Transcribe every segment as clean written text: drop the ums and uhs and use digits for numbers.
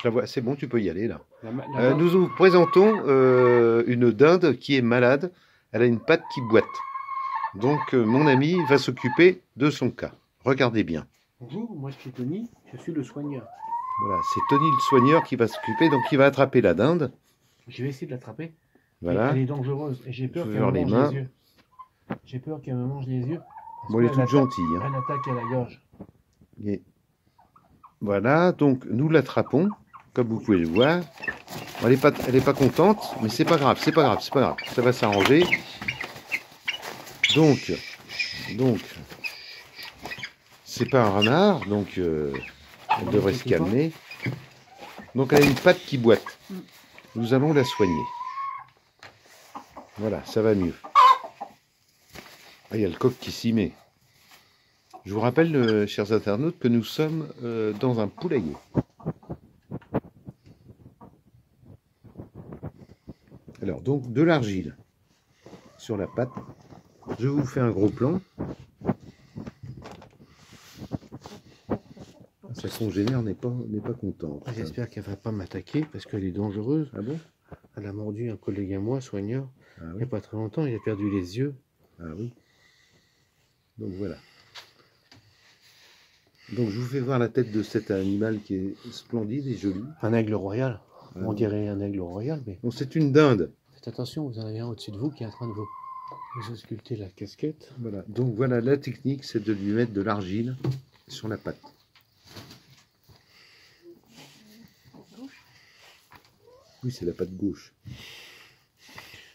la vois, c'est bon, tu peux y aller là. La Nous vous présentons une dinde qui est malade. Elle a une patte qui boite. Donc mon ami va s'occuper de son cas. Regardez bien. Bonjour, moi je suis Tony, je suis le soigneur. Voilà, c'est Tony le soigneur qui va s'occuper. Donc il va attraper la dinde. Je vais essayer de l'attraper. Voilà. Elle est dangereuse et j'ai peur Je vais qu'elle me vers les mange mains. les yeux. J'ai peur qu'elle me mange les yeux. Bon, elle est toute gentille. Elle attaque à la gorge. Et voilà, donc nous l'attrapons, comme vous pouvez le voir. Elle est pas contente, mais c'est pas grave, c'est pas grave, c'est pas grave. Ça va s'arranger. Donc, c'est pas un renard, donc elle devrait se calmer. Donc elle a une patte qui boite. Nous allons la soigner. Voilà, ça va mieux. Ah, il y a le coq qui s'y met. Je vous rappelle, chers internautes, que nous sommes dans un poulailler. Alors, donc, de l'argile sur la patte. Je vous fais un gros plan. Sa congénère n'est pas contente. J'espère qu'elle va pas m'attaquer parce qu'elle est dangereuse. Ah bon? Elle a mordu un collègue à moi, soigneur, Ah il oui. n'y a pas très longtemps, il a perdu les yeux. Ah oui. Donc voilà. Donc je vous fais voir la tête de cet animal qui est splendide et joli. Un aigle royal. Ah On dirait un aigle royal, mais donc c'est une dinde. faites attention, vous en avez un au-dessus de vous qui est en train de vous ausculter la casquette. Voilà. Donc voilà, la technique, c'est de lui mettre de l'argile sur la patte. Oui, c'est la patte gauche.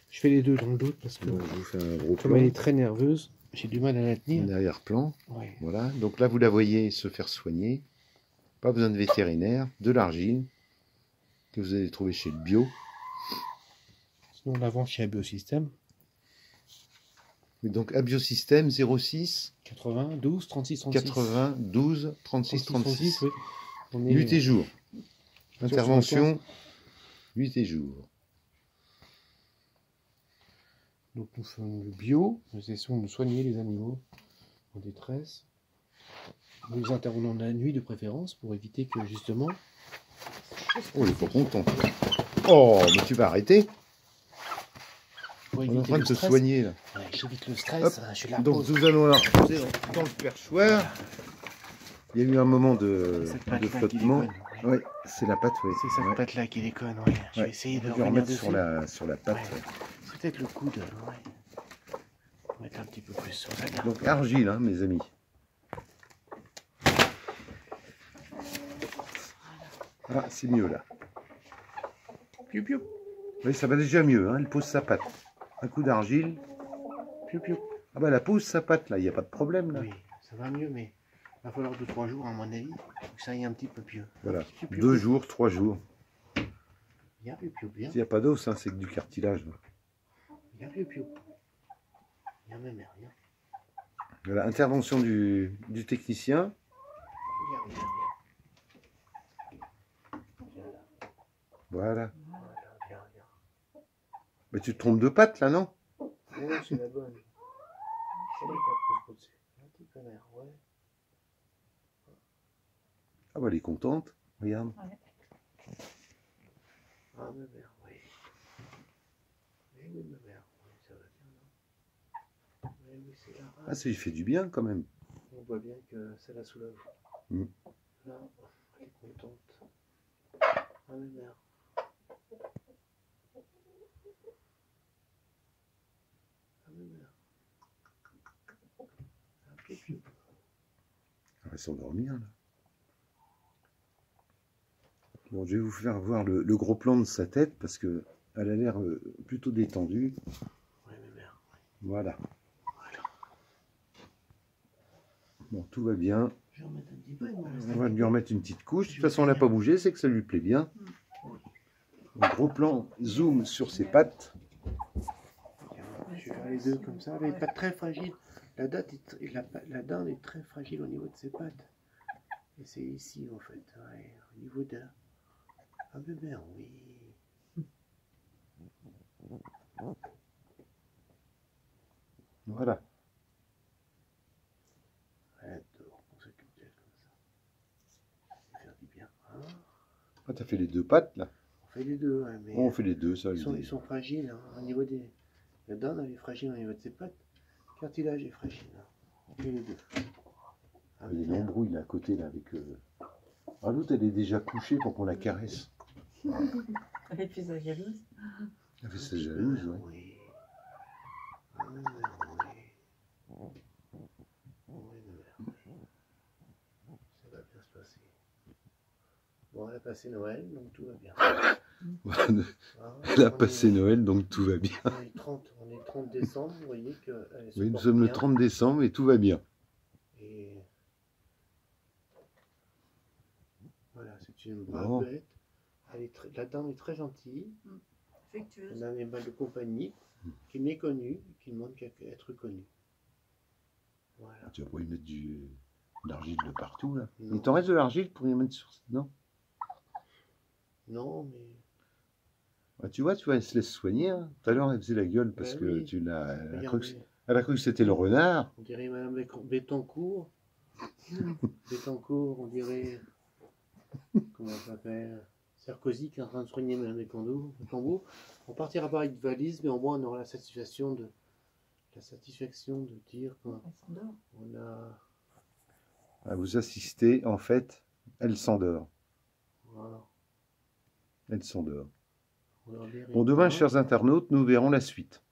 Je fais les deux dans le dos parce que Donc, je vous fais un gros comme plan. elle est très nerveuse, j'ai du mal à la tenir. En arrière-plan. Ouais. Voilà. Donc là, vous la voyez se faire soigner. Pas besoin de vétérinaire. De l'argile que vous allez trouver chez le bio. Sinon, on la vend chez Biosystème. Et donc à Biosystème 06 92 36 36. 92 36 36. Oui. On est 8 et jour. sur Intervention 8 et jour. Donc nous faisons le bio, nous essayons de soigner les animaux en détresse. Nous intervenons la nuit de préférence pour éviter que justement... Oh, il est pas content. Oh, mais tu vas arrêter. Pour On est en éviter train de le te stress. soigner là. Ouais, j'évite le stress, Hop. je la Donc pose. nous allons la reposer dans le perchoir. Il y a eu un moment de Cette patte-là qui flottement. déconne, ouais. Oui, c'est la patte, oui. C'est cette Ouais. patte-là qui déconne, ouais. Je vais essayer de On va revenir remettre dessus. sur la patte. Ouais. C'est peut-être le coude, ouais. On va mettre un petit peu plus sur la garde. Donc argile, hein, mes amis. Ah, c'est mieux là. Piou piou, Oui, ça va déjà mieux, hein. Elle pose sa patte. Un coup d'argile. piou piou. Ah bah, elle pose sa patte là, il n'y a pas de problème là. Oui, ça va mieux, mais il va falloir 2-3 jours à mon avis pour que ça aille un petit peu mieux. Voilà, Piou, piou, 2 piou. jours, 3 jours. Bien piou piou, bien. S'il n'y a pas d'os, hein, c'est que du cartilage. Bien piou piou. Bien même rien. Voilà, intervention du technicien. Bien, bien, bien. Voilà. Voilà, bien, bien. Mais tu te trompes de patte là, non? Non, c'est la bonne. C'est la qui pose dessus. Un petit connard, ouais. Ah bah, elle est contente. Regarde. Ah, ma mère, oui. Oui, oui, ma mère. Oui, ça va bien, non? Oui, oui, c'est la Ah, rage. ça lui fait du bien quand même. On voit bien que ça la soulage. Mm. Là, elle est contente. Ah, ma mère. Ah, ma mère. Un piou piou. Elle va s'endormir là. Bon, je vais vous faire voir le gros plan de sa tête parce que elle a l'air plutôt détendue. Oui, ma mère. Voilà. Voilà. Bon, tout va bien. Je vais remettre un petit peu. On va lui remettre une petite couche. De toute façon, elle n'a pas bougé, c'est que ça lui plaît bien. Un gros plan, zoom sur ses pattes. Je vais faire les deux comme ça. Elle n'est pas très fragile. La dinde est très fragile au niveau de ses pattes. Et c'est ici, en fait. Ouais, au niveau de... Ah, bébé, oui. Voilà. Elle adore qu'on s'occupe d'elle comme ça. Ça fait faire du bien. Hein? Ah, t'as fait les deux pattes, là. On fait les deux, hein, mais Oh, on fait les deux, ça. ils sont fragiles, hein, au niveau des... La dinde, elle est fragile au niveau de ses pattes. Le cartilage est fragile. Hein. On fait les deux. Ah, Il y a une embrouille, là, à côté, là, avec... Ah, l'autre, elle est déjà couchée pour qu'on la caresse. Elle fait sa jalouse. Elle fait sa jalouse, ouais. Oui. Ah, oui. Ça va bien se passer. Bon, elle a passé Noël, donc tout va bien. Elle a passé Noël, donc tout va bien. On est 30 décembre, vous voyez que... Oui, nous sommes le 30 décembre et tout va bien. Et... Voilà, c'est une brave bête. La dame est très gentille. Affectueuse. C'est un animal de compagnie qui est méconnu, qui ne demande qu'à être connu. Voilà. Tu vas pas y mettre de l'argile de partout, là. Non. Il t'en reste de l'argile pour y mettre sur... Non? Non, mais... Ah, tu vois, elle se laisse soigner. Hein. Tout à l'heure, elle faisait la gueule parce que oui. tu l'as... Regardez. Elle a cru que c'était le renard. On dirait Madame Bettencourt. Bettencourt, on dirait... Comment elle s'appelle? Sarkozy qui est en train de soigner Madame Bettencourt. On partira pas avec valise, mais au moins on aura la satisfaction de dire qu'on a... À vous assister, en fait, elle s'endort. Voilà. Elle s'endort. On Bon, demain, chers internautes, nous verrons la suite.